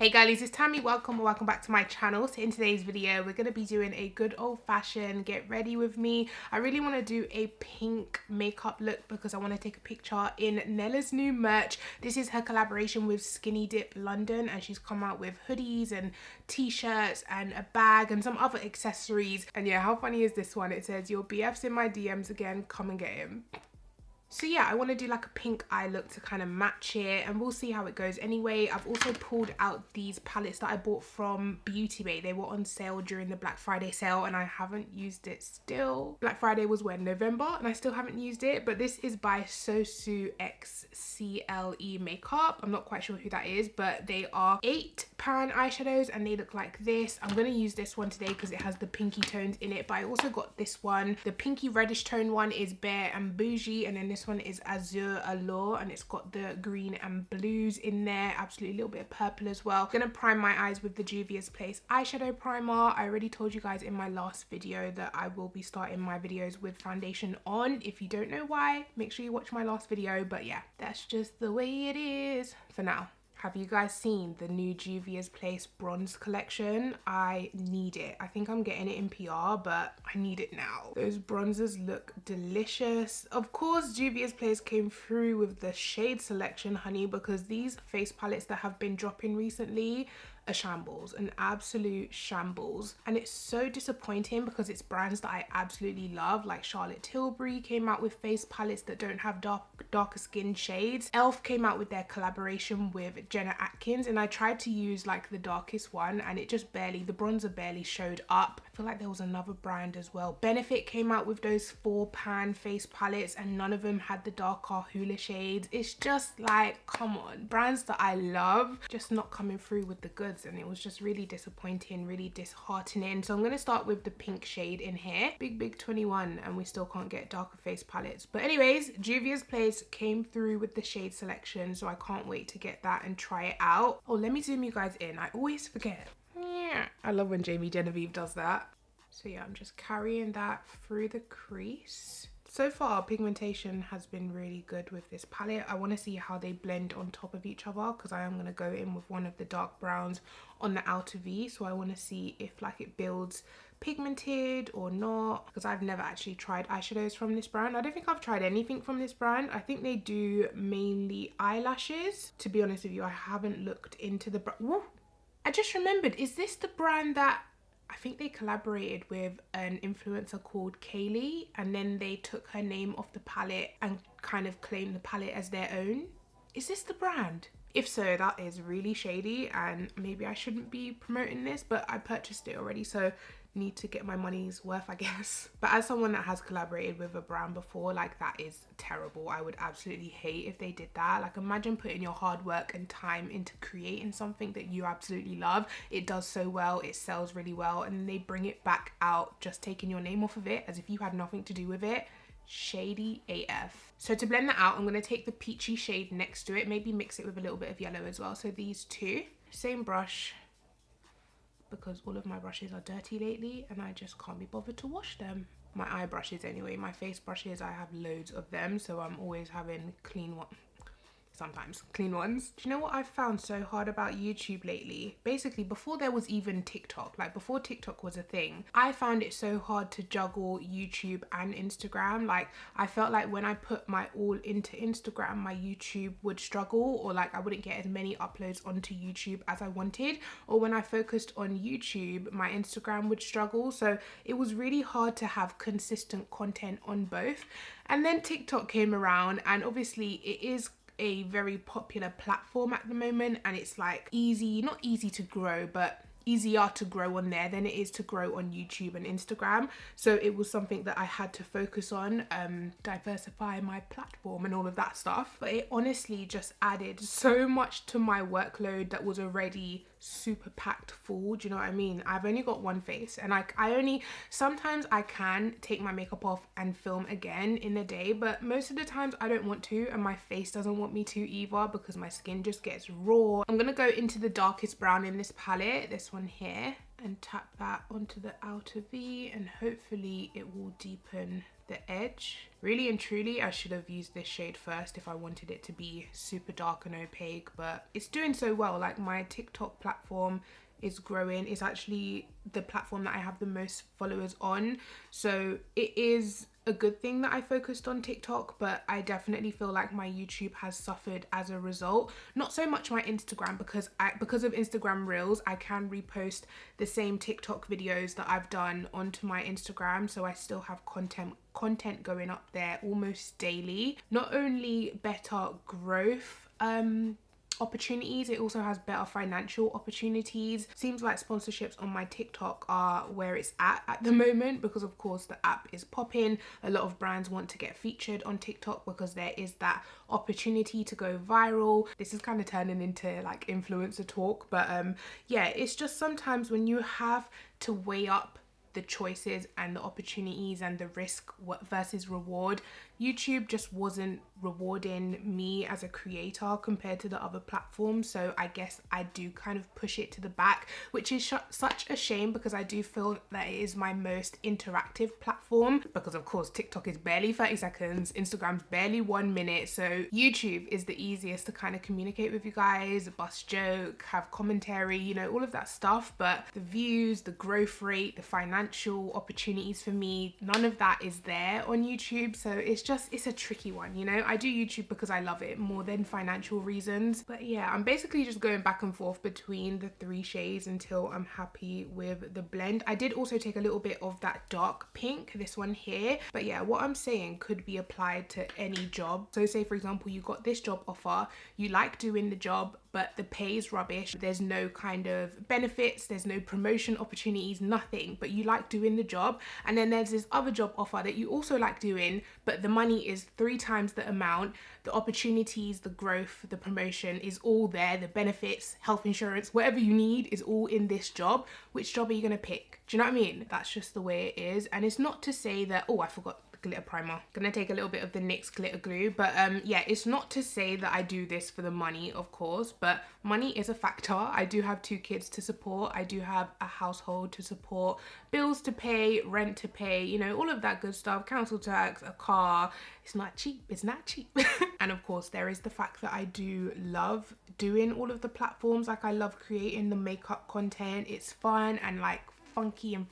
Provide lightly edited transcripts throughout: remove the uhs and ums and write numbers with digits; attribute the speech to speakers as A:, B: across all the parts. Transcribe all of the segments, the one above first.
A: Hey girlies, it's Tammy. Welcome or welcome back to my channel. So in today's video, we're going to be doing a good old-fashioned get ready with me. I really want to do a pink makeup look because I want to take a picture in Nella's new merch. This is her collaboration with Skinny Dip London, and she's come out with hoodies and t-shirts and a bag and some other accessories. And yeah, how funny is this one? It says, "Your BF's in my DMs again, come and get him." So yeah, I want to do like a pink eye look to kind of match it, and we'll see how it goes. Anyway, I've also pulled out these palettes that I bought from Beauty Bay. They were on sale during the Black Friday sale and I haven't used it still. Black Friday was when? November, and I still haven't used it. But this is by Sosu X CLE Makeup. I'm not quite sure who that is, but they are £8 eyeshadows and they look like this. I'm going to use this one today because it has the pinky tones in it, but I also got this one. The pinky reddish tone one is Bare and Bougie, and then this one is Azure Allure, and it's got the green and blues in there, absolutely a little bit of purple as well. I'm gonna prime my eyes with the Juvia's Place eyeshadow primer. I already told you guys in my last video that I will be starting my videos with foundation on. If you don't know why, make sure you watch my last video, but yeah, that's just the way it is for now. Have you guys seen the new Juvia's Place bronze collection? I need it. I think I'm getting it in PR, but I need it now. Those bronzers look delicious. Of course, Juvia's Place came through with the shade selection, honey, because these face palettes that have been dropping recently, a shambles, an absolute shambles. And it's so disappointing because it's brands that I absolutely love, like Charlotte Tilbury came out with face palettes that don't have darker skin shades. Elf came out with their collaboration with Jenna Atkins, and I tried to use like the darkest one and it just barely, the bronzer barely showed up. I feel like there was another brand as well. Benefit came out with those 4-pan face palettes and none of them had the darker hula shades. It's just like, come on, brands that I love just not coming through with the goods, and it was just really disappointing, really disheartening. So I'm going to start with the pink shade in here. Big 21, and we still can't get darker face palettes. But anyways, Juvia's Place came through with the shade selection, so I can't wait to get that and try it out. Oh, let me zoom you guys in. I always forget. Yeah, I love when Jamie Genevieve does that. So yeah, I'm just carrying that through the crease. So far, pigmentation has been really good with this palette. I want to see how they blend on top of each other because I am going to go in with one of the dark browns on the outer V. So I want to see if like it builds pigmented or not, because I've never actually tried eyeshadows from this brand. I don't think I've tried anything from this brand. I think they do mainly eyelashes. To be honest with you, I haven't looked into the brand. I just remembered, is this the brand that I think they collaborated with an influencer called Kaylee, and then they took her name off the palette and kind of claimed the palette as their own? Is this the brand? If so, that is really shady and maybe I shouldn't be promoting this, but I purchased it already, so need to get my money's worth, I guess. But as someone that has collaborated with a brand before, like, that is terrible. I would absolutely hate if they did that. Like, imagine putting your hard work and time into creating something that you absolutely love. It does so well, it sells really well, and then they bring it back out just taking your name off of it as if you had nothing to do with it. Shady AF. So to blend that out, I'm going to take the peachy shade next to it, maybe mix it with a little bit of yellow as well. So these two, same brush, because all of my brushes are dirty lately and I just can't be bothered to wash them. My eye brushes anyway, my face brushes, I have loads of them, so I'm always having clean ones. Sometimes clean ones. Do you know what I've found so hard about YouTube lately? Basically, before there was even TikTok, like before TikTok was a thing, I found it so hard to juggle YouTube and Instagram. Like, I felt like when I put my all into Instagram, my YouTube would struggle, or like I wouldn't get as many uploads onto YouTube as I wanted, or when I focused on YouTube, my Instagram would struggle. So it was really hard to have consistent content on both. And then TikTok came around, and obviously it is a very popular platform at the moment, and it's like easy, not easy to grow, but easier to grow on there than it is to grow on YouTube and Instagram. So it was something that I had to focus on, diversify my platform and all of that stuff. But it honestly just added so much to my workload that was already super packed full. Do you know what I mean? I've only got one face, and sometimes I can take my makeup off and film again in the day, but most of the times I don't want to, and my face doesn't want me to either because my skin just gets raw. I'm gonna go into the darkest brown in this palette, this one here, and tap that onto the outer V, and hopefully it will deepen the edge. Really and truly, I should have used this shade first if I wanted it to be super dark and opaque, but it's doing so well. Like, my TikTok platform is growing. It's actually the platform that I have the most followers on, so it is a good thing that I focused on TikTok, but I definitely feel like my YouTube has suffered as a result. Not so much my Instagram, because of Instagram Reels, I can repost the same TikTok videos that I've done onto my Instagram, so I still have content going up there almost daily. Not only better growth opportunities, it also has better financial opportunities. Seems like sponsorships on my TikTok are where it's at the moment, because of course the app is popping. A lot of brands want to get featured on TikTok because there is that opportunity to go viral. This is kind of turning into like influencer talk, but yeah, it's just sometimes when you have to weigh up the choices and the opportunities and the risk versus reward, YouTube just wasn't rewarding me as a creator compared to the other platforms. So I guess I do kind of push it to the back, which is such a shame, because I do feel that it is my most interactive platform, because of course TikTok is barely 30 seconds, Instagram's barely 1 minute, so YouTube is the easiest to kind of communicate with you guys, bust joke, have commentary, you know, all of that stuff. But the views, the growth rate, the financial opportunities for me, none of that is there on YouTube. So it's a tricky one, you know. I do YouTube because I love it more than financial reasons. But yeah, I'm basically just going back and forth between the 3 shades until I'm happy with the blend. I did also take a little bit of that dark pink, this one here. But yeah, what I'm saying could be applied to any job. So say for example, you got this job offer, you like doing the job, but the pay is rubbish. There's no kind of benefits, there's no promotion opportunities, nothing, but you like doing the job. And then there's this other job offer that you also like doing, but the money is 3 times the amount. The opportunities, the growth, the promotion is all there. The benefits, health insurance, whatever you need is all in this job. Which job are you gonna pick? Do you know what I mean? That's just the way it is. And it's not to say that, oh, I forgot glitter primer. Gonna take a little bit of the NYX glitter glue, but yeah, it's not to say that I do this for the money, of course, but money is a factor. I do have 2 kids to support, I do have a household to support, bills to pay, rent to pay, you know, all of that good stuff, council tax, a car. It's not cheap, it's not cheap. And of course there is the fact that I do love doing all of the platforms. Like, I love creating the makeup content. It's fun and like funky and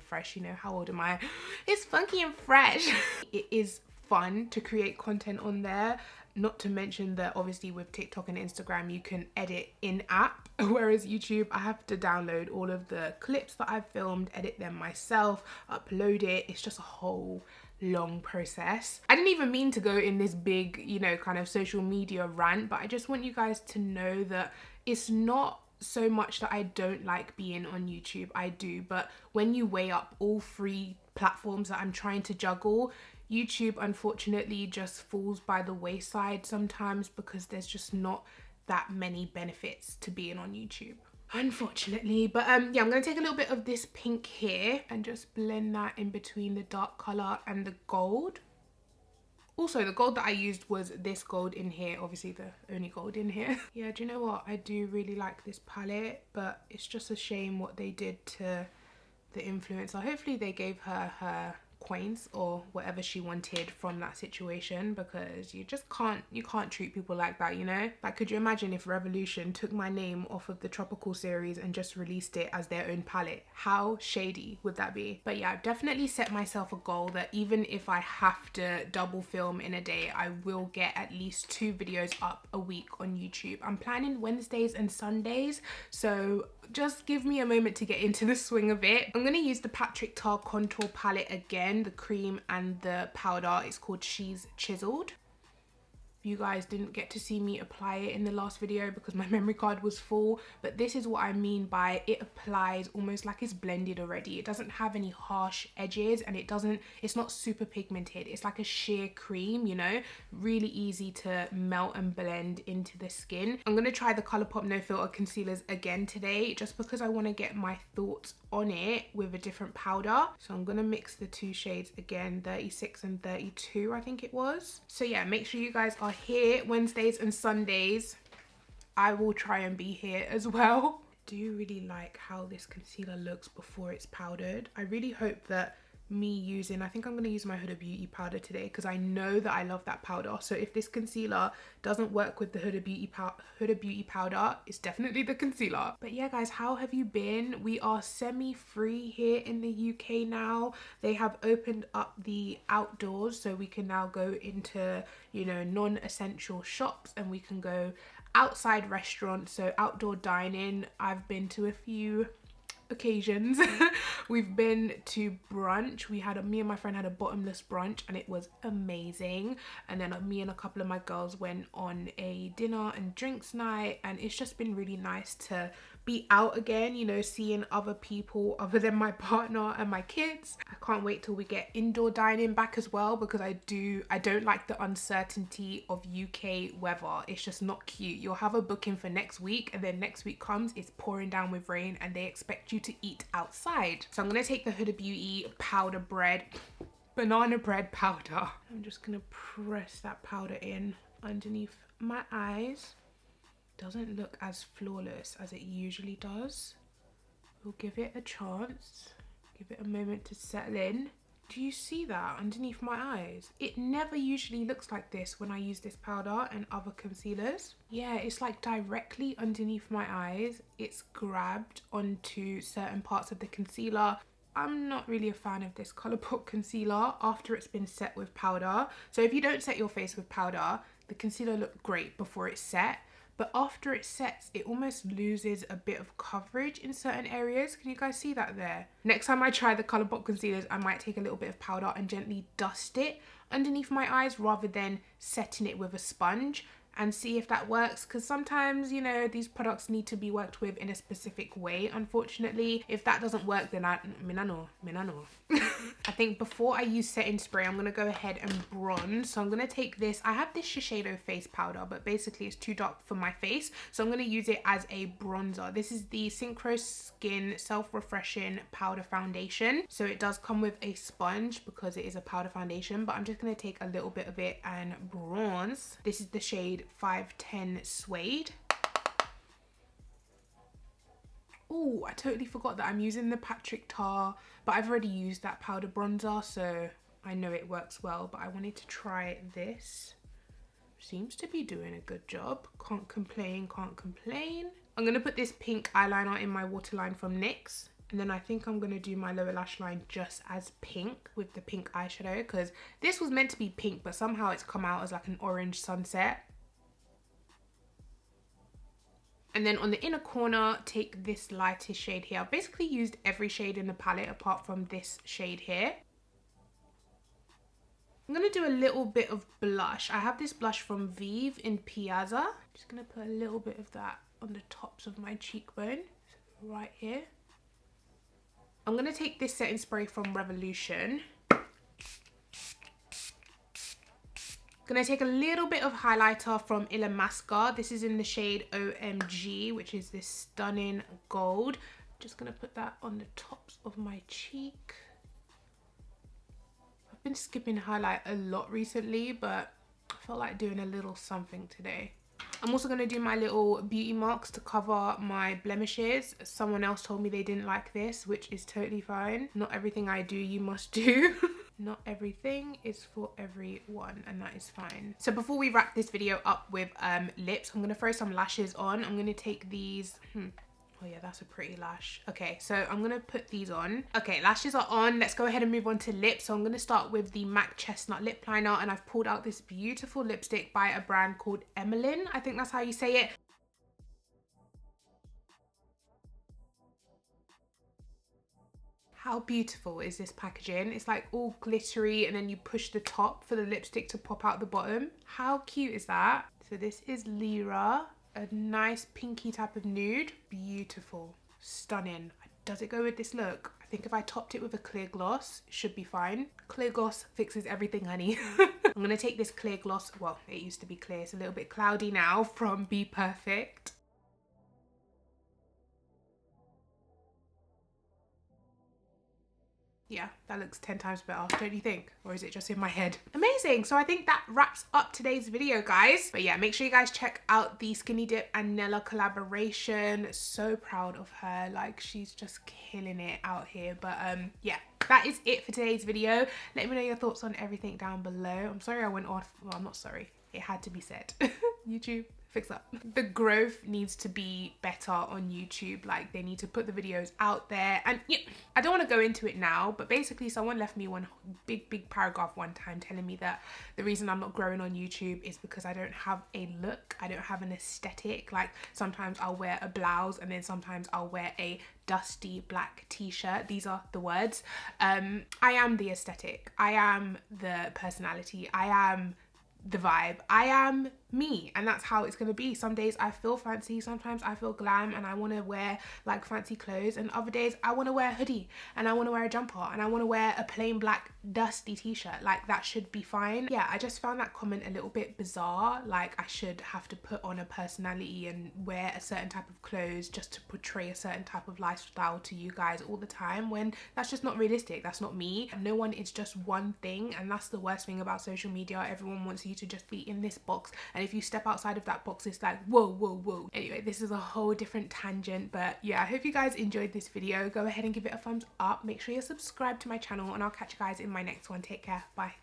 A: fresh, you know, how old am I? It's funky and fresh. It is fun to create content on there, not to mention that obviously with TikTok and Instagram you can edit in app, whereas YouTube I have to download all of the clips that I've filmed, edit them myself, upload it. It's just a whole long process. I didn't even mean to go in this big, you know, kind of social media rant, but I just want you guys to know that it's not so much that I don't like being on YouTube. I do, but when you weigh up all 3 platforms that I'm trying to juggle, YouTube unfortunately just falls by the wayside sometimes, because there's just not that many benefits to being on YouTube, unfortunately. But yeah, I'm gonna take a little bit of this pink here and just blend that in between the dark color and the gold. Also, the gold that I used was this gold in here, obviously the only gold in here. Yeah, do you know what? I do really like this palette, but it's just a shame what they did to the influencer. Hopefully they gave her her coins or whatever she wanted from that situation, because you can't treat people like that, you know. Like, could you imagine if Revolution took my name off of the Tropical series and just released it as their own palette? How shady would that be? But yeah, I've definitely set myself a goal that even if I have to double film in a day, I will get at least 2 videos up a week on YouTube. I'm planning Wednesdays and Sundays, so just give me a moment to get into the swing of it. I'm going to use the Patrick Tar contour palette again, the cream and the powder. It's called She's Chiseled. You guys didn't get to see me apply it in the last video because my memory card was full, but this is what I mean by it applies almost like it's blended already. It doesn't have any harsh edges, and it's not super pigmented. It's like a sheer cream, you know, really easy to melt and blend into the skin. I'm going to try the Colourpop No Filter concealers again today, just because I want to get my thoughts on it with a different powder. So I'm going to mix the 2 shades again, 36 and 32 I think it was. So yeah, make sure you guys are here Wednesdays and Sundays. I will try and be here as well. do really like how this concealer looks before it's powdered. I really hope that I think I'm going to use my Huda Beauty powder today because I know that I love that powder. So if this concealer doesn't work with the Huda Beauty powder, it's definitely the concealer. But yeah guys, how have you been? We are semi-free here in the UK now. They have opened up the outdoors, so we can now go into, you know, non-essential shops, and we can go outside restaurants, so outdoor dining. I've been to a few occasions. We've been to brunch. Me and my friend had a bottomless brunch and it was amazing. And then me and a couple of my girls went on a dinner and drinks night, and it's just been really nice to be out again, you know, seeing other people other than my partner and my kids. I can't wait till we get indoor dining back as well, because I don't like the uncertainty of UK weather. It's just not cute. You'll have a booking for next week, and then next week comes, it's pouring down with rain, and they expect you to eat outside. So I'm gonna take the Huda Beauty banana bread powder. I'm just gonna press that powder in underneath my eyes. Doesn't look as flawless as it usually does. We'll give it a chance, give it a moment to settle in. Do you see that underneath my eyes? It never usually looks like this when I use this powder and other concealers. Yeah, it's like directly underneath my eyes. It's grabbed onto certain parts of the concealer. I'm not really a fan of this Colourpop concealer after it's been set with powder. So if you don't set your face with powder, the concealer looked great before it's set. But after it sets, it almost loses a bit of coverage in certain areas. Can you guys see that there? Next time I try the Colourpop concealers, I might take a little bit of powder and gently dust it underneath my eyes rather than setting it with a sponge, and see if that works, because sometimes, you know, these products need to be worked with in a specific way. Unfortunately, if that doesn't work, then I know. I think before I use setting spray, I'm gonna go ahead and bronze. So I'm gonna take this, I have this Shiseido face powder, but basically it's too dark for my face, so I'm gonna use it as a bronzer. This is the Synchro Skin Self-Refreshing Powder Foundation. So it does come with a sponge because it is a powder foundation, but I'm just gonna take a little bit of it and bronze. This is the shade 510 Suede. Oh, I totally forgot that I'm using the Patrick Tar, but I've already used that powder bronzer, so I know it works well, but I wanted to try this. Seems to be doing a good job. Can't complain, can't complain. I'm gonna put this pink eyeliner in my waterline from NYX, and then I think I'm gonna do my lower lash line just as pink with the pink eyeshadow, because this was meant to be pink, but somehow it's come out as like an orange sunset. And then on the inner corner, take this lightest shade here. I've basically used every shade in the palette apart from this shade here. I'm going to do a little bit of blush. I have this blush from Vive in Piazza. Just going to put a little bit of that on the tops of my cheekbone, right here. I'm going to take this setting spray from Revolution. Gonna take a little bit of highlighter from Illamasqua. This is in the shade OMG, which is this stunning gold. Just gonna put that on the tops of my cheek. I've been skipping highlight a lot recently, but I felt like doing a little something today. I'm also gonna do my little beauty marks to cover my blemishes. Someone else told me they didn't like this, which is totally fine. Not everything I do, you must do. Not everything is for everyone, and that is fine. So before we wrap this video up with lips, I'm gonna throw some lashes on. I'm gonna take these, oh yeah, that's a pretty lash. Okay, so I'm gonna put these on. Okay, lashes are on. Let's go ahead and move on to lips. So I'm gonna start with the MAC Chestnut Lip Liner, and I've pulled out this beautiful lipstick by a brand called Emmeline. I think that's how you say it. How beautiful is this packaging? It's like all glittery, and then you push the top for the lipstick to pop out the bottom. How cute is that? So this is Lyra, a nice pinky type of nude. Beautiful, stunning. Does it go with this look? I think if I topped it with a clear gloss, it should be fine. Clear gloss fixes everything, honey. I'm gonna take this clear gloss, well, it used to be clear, it's a little bit cloudy now, from Be Perfect. Yeah, that looks 10 times better, don't you think? Or is it just in my head? Amazing. So I think that wraps up today's video, guys. But yeah, make sure you guys check out the Skinny Dip and Nella collaboration. So proud of her. Like, she's just killing it out here. But yeah, that is it for today's video. Let me know your thoughts on everything down below. I'm sorry I went off. Well, I'm not sorry. It had to be said. YouTube, fix up. The growth needs to be better on YouTube. Like, they need to put the videos out there. And yeah, I don't want to go into it now, but basically someone left me one big paragraph one time telling me that the reason I'm not growing on YouTube is because I don't have a look. I don't have an aesthetic. Like, sometimes I'll wear a blouse and then sometimes I'll wear a dusty black t-shirt. These are the words. I am the aesthetic. I am the personality. I am the vibe. I am me, and that's how it's gonna be. Some days I feel fancy, sometimes I feel glam and I want to wear like fancy clothes, and other days I want to wear a hoodie and I want to wear a jumper and I want to wear a plain black dusty t-shirt. Like, that should be fine. Yeah, I just found that comment a little bit bizarre. Like, I should have to put on a personality and wear a certain type of clothes just to portray a certain type of lifestyle to you guys all the time, when that's just not realistic. That's not me. No one is just one thing, and that's the worst thing about social media. Everyone wants you to just be in this box, and if you step outside of that box, it's like whoa. Anyway, this is a whole different tangent, but yeah, I hope you guys enjoyed this video. Go ahead and give it a thumbs up. Make sure you're subscribed to my channel, and I'll catch you guys in my next one. Take care. Bye.